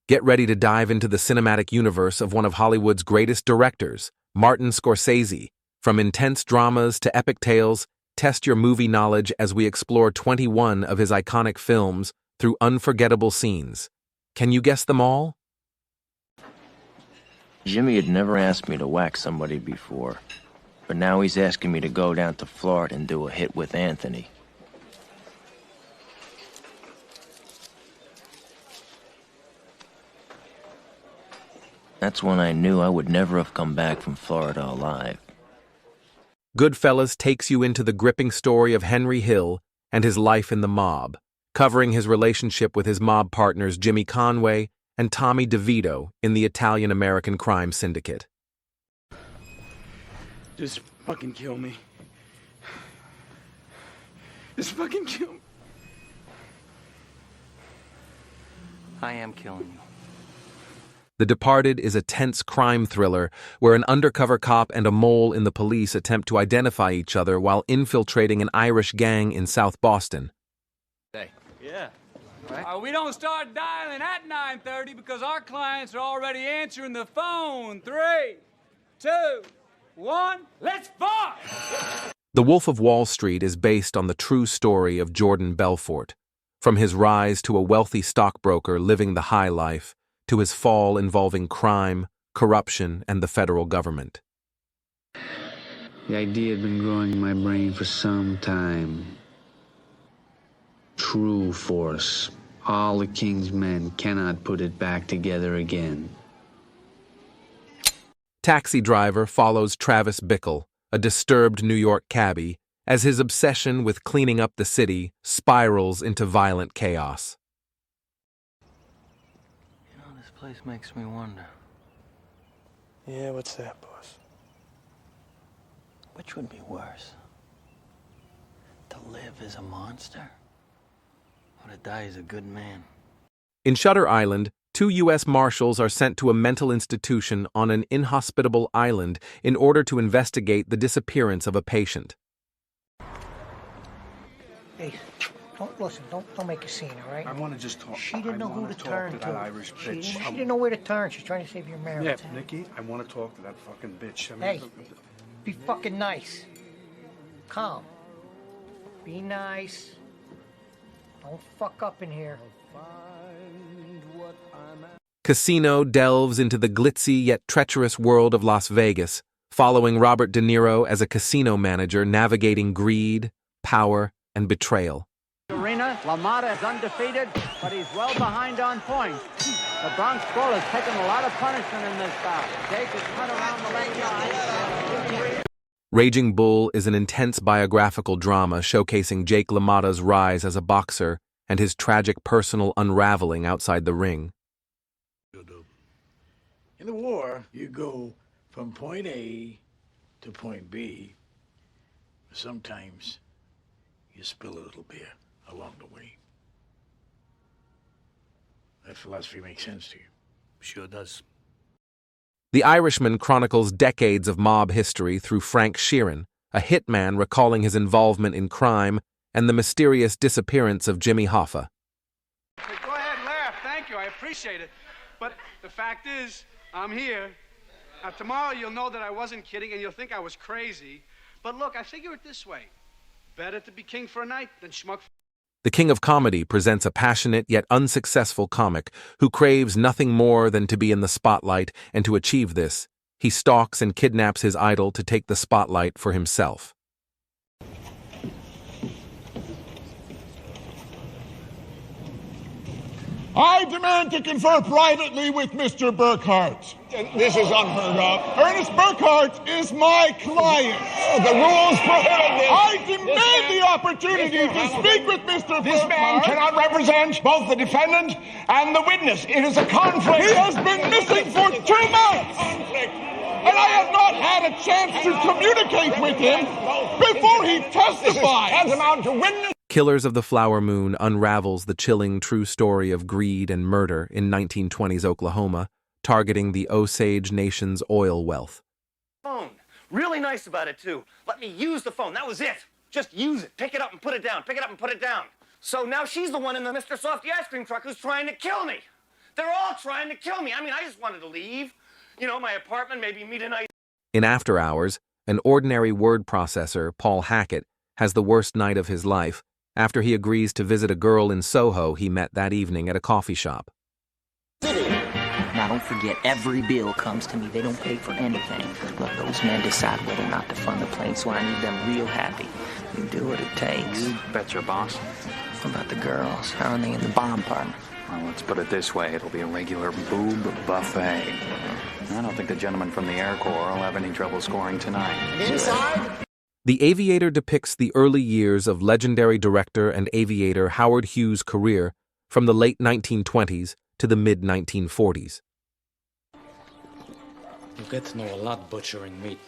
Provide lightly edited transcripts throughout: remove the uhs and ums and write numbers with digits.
Get ready to dive into the cinematic universe of one of Hollywood's greatest directors, Martin Scorsese. From intense dramas to epic tales, test your movie knowledge as we explore 21 of his iconic films through unforgettable scenes. Can you guess them all? Jimmy had never asked me to whack somebody before, but now he's asking me to go down to Florida and do a hit with Anthony. That's when I knew I would never have come back from Florida alive. GoodFellas takes you into the gripping story of Henry Hill and his life in the mob, covering his relationship with his mob partners Jimmy Conway and Tommy DeVito in the Italian-American crime syndicate. Just fucking kill me. Just fucking kill me. I am killing you. The Departed is a tense crime thriller where an undercover cop and a mole in the police attempt to identify each other while infiltrating an Irish gang in South Boston. Yeah. Right. We don't start dialing at 9:30 because our clients are already answering the phone. 3, 2, 1, let's fuck! The Wolf of Wall Street is based on the true story of Jordan Belfort, from his rise to a wealthy stockbroker living the high life, to his fall involving crime, corruption, and the federal government. The idea had been growing in my brain for some time. True force. All the king's men cannot put it back together again. Taxi Driver follows Travis Bickle, a disturbed New York cabbie, as his obsession with cleaning up the city spirals into violent chaos. This place makes me wonder. Yeah, what's that, boss? Which would be worse? To live as a monster? Or to die as a good man? In Shutter Island, 2 U.S. Marshals are sent to a mental institution on an inhospitable island in order to investigate the disappearance of a patient. Hey, don't make a scene, all right? I want to just talk. She didn't know who to turn to. That Irish bitch. She didn't know where to turn. She's trying to save your marriage. Yeah, Nikki, I want to talk to that fucking bitch. Hey, be fucking nice. Calm. Be nice. Don't fuck up in here. Casino delves into the glitzy yet treacherous world of Las Vegas, following Robert De Niro as a casino manager navigating greed, power, and betrayal. Arena, LaMotta is undefeated, but he's well behind on points. The Bronx Bull has taken a lot of punishment in this bout. Jake has cut around the lane line. Raging Bull is an intense biographical drama showcasing Jake LaMotta's rise as a boxer and his tragic personal unraveling outside the ring. In the war, you go from point A to point B. Sometimes you spill a little beer along the way. That philosophy makes sense to you? Sure does. The Irishman chronicles decades of mob history through Frank Sheeran, a hitman recalling his involvement in crime and the mysterious disappearance of Jimmy Hoffa. Go ahead and laugh. Thank you. I appreciate it. But the fact is, I'm here. Now, tomorrow you'll know that I wasn't kidding and you'll think I was crazy. But look, I figure it this way. Better to be king for a night than schmuck. The King of Comedy presents a passionate yet unsuccessful comic who craves nothing more than to be in the spotlight, and to achieve this, he stalks and kidnaps his idol to take the spotlight for himself. I demand to confer privately with Mr. Burkhart. This is unheard of. Ernest Burkhart is my client. The rules prohibit this. I demand the opportunity to speak with Mr. Burkhart. This man cannot represent both the defendant and the witness. It is a conflict. He has been missing for 2 months. And I have not had a chance to communicate with him before he testifies. Tantamount to witness. Killers of the Flower Moon unravels the chilling true story of greed and murder in 1920s Oklahoma, targeting the Osage Nation's oil wealth. Phone. Really nice about it, too. Let me use the phone. That was it. Just use it. Pick it up and put it down. Pick it up and put it down. So now she's the one in the Mr. Softy ice cream truck who's trying to kill me. They're all trying to kill me. I mean, I just wanted to leave. You know, my apartment, maybe meet a nice... In After Hours, an ordinary word processor, Paul Hackett, has the worst night of his life after he agrees to visit a girl in Soho he met that evening at a coffee shop. Now, don't forget, every bill comes to me. They don't pay for anything. Look, those men decide whether or not to fund the plane, so I need them real happy. You do what it takes. You bet your boss. What about the girls? How are they in the bomb department? Well, let's put it this way. It'll be a regular boob buffet. I don't think the gentleman from the Air Corps will have any trouble scoring tonight. Inside? The Aviator depicts the early years of legendary director and aviator Howard Hughes' career from the late 1920s to the mid-1940s. You get to know a lot butchering meat.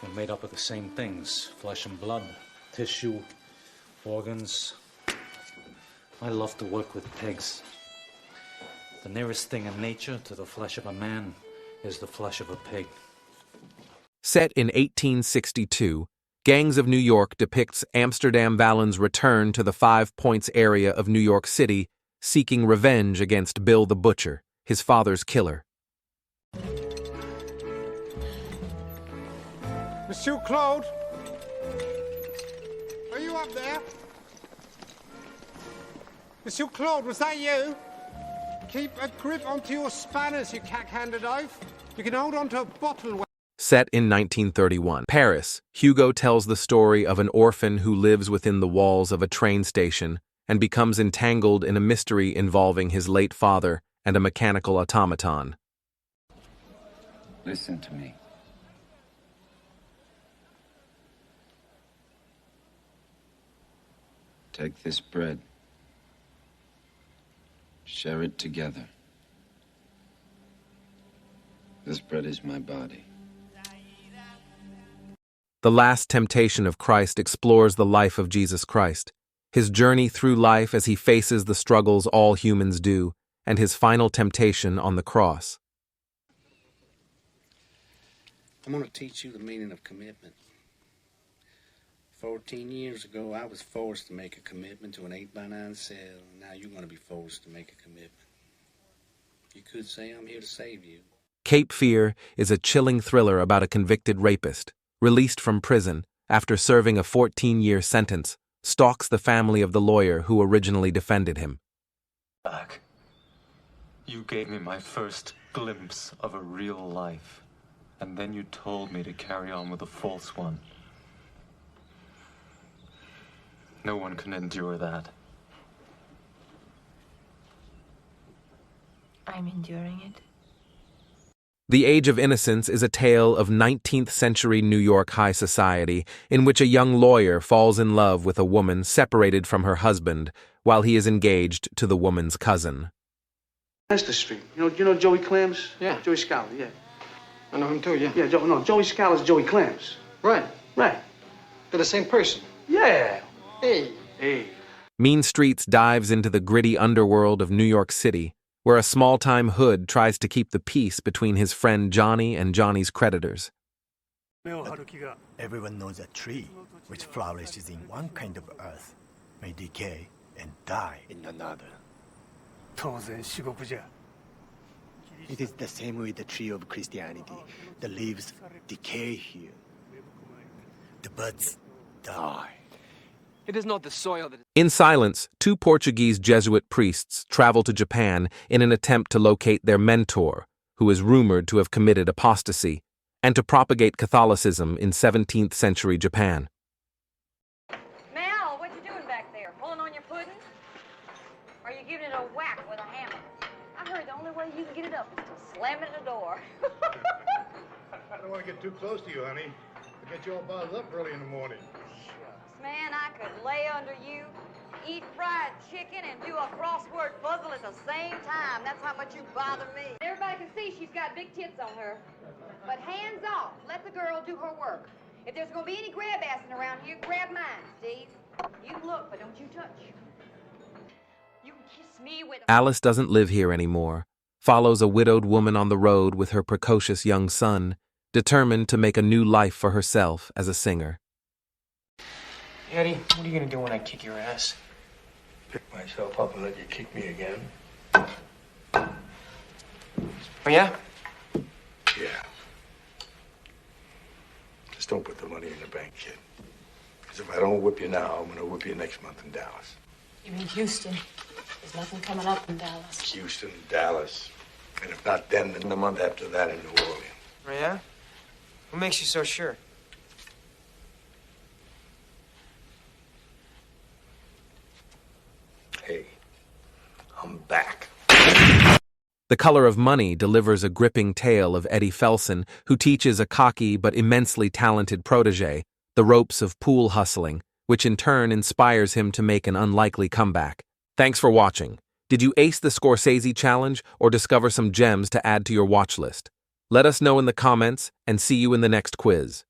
We're made up of the same things: flesh and blood, tissue, organs. I love to work with pigs. The nearest thing in nature to the flesh of a man is the flesh of a pig. Set in 1862, Gangs of New York depicts Amsterdam Vallen's return to the 5 Points area of New York City, seeking revenge against Bill the Butcher, his father's killer. Monsieur Claude? Are you up there? Monsieur Claude, was that you? Keep a grip onto your spanners, you cack-handed oaf. You can hold onto a bottle... Set in 1931, Paris, Hugo tells the story of an orphan who lives within the walls of a train station and becomes entangled in a mystery involving his late father and a mechanical automaton. Listen to me. Take this bread. Share it together. This bread is my body. The Last Temptation of Christ explores the life of Jesus Christ, his journey through life as he faces the struggles all humans do, and his final temptation on the cross. I'm going to teach you the meaning of commitment. 14 years ago, I was forced to make a commitment to an 8x9 cell. Now you're going to be forced to make a commitment. You could say I'm here to save you. Cape Fear is a chilling thriller about a convicted rapist, released from prison after serving a 14-year sentence, stalks the family of the lawyer who originally defended him. Back. You gave me my first glimpse of a real life, and then you told me to carry on with a false one. No one can endure that. I'm enduring it. The Age of Innocence is a tale of 19th century New York high society in which a young lawyer falls in love with a woman separated from her husband while he is engaged to the woman's cousin. That's the street. You know Joey Clams? Yeah. Joey Scala, yeah. I know him too, yeah. Yeah, Joey Scala's Joey Clams. Right. Right. They're the same person. Yeah. Hey. Hey. Mean Streets dives into the gritty underworld of New York City, where a small-time hood tries to keep the peace between his friend Johnny and Johnny's creditors. Everyone knows a tree which flourishes in one kind of earth may decay and die in another. It is the same with the tree of Christianity. The leaves decay here. The buds die. It is not the soil that... In silence, 2 Portuguese Jesuit priests travel to Japan in an attempt to locate their mentor, who is rumored to have committed apostasy, and to propagate Catholicism in 17th century Japan. Mel, what you doing back there? Pulling on your pudding? Or are you giving it a whack with a hammer? I heard the only way you can get it up is to slam it in the door. I don't want to get too close to you, honey. I'll get you all bothered up early in the morning. Man, I could lay under you, eat fried chicken, and do a crossword puzzle at the same time. That's how much you bother me. Everybody can see she's got big tits on her. But hands off. Let the girl do her work. If there's going to be any grab-assing around here, grab mine, Steve. You look, but don't you touch. You can kiss me with... Alice doesn't live here anymore, follows a widowed woman on the road with her precocious young son, determined to make a new life for herself as a singer. Eddie, what are you gonna do when I kick your ass? pick myself up and let you kick me again. Oh, yeah? Yeah. Just don't put the money in the bank, kid. Because if I don't whip you now, I'm going to whip you next month in Dallas. You mean Houston? There's nothing coming up in Dallas. Houston, Dallas. And if not then the month after that in New Orleans. Oh, yeah? What makes you so sure? Hey, I'm back. The Color of Money delivers a gripping tale of Eddie Felson, who teaches a cocky but immensely talented protege the ropes of pool hustling, which in turn inspires him to make an unlikely comeback. Thanks for watching. Did you ace the Scorsese challenge or discover some gems to add to your watch list? Let us know in the comments and see you in the next quiz.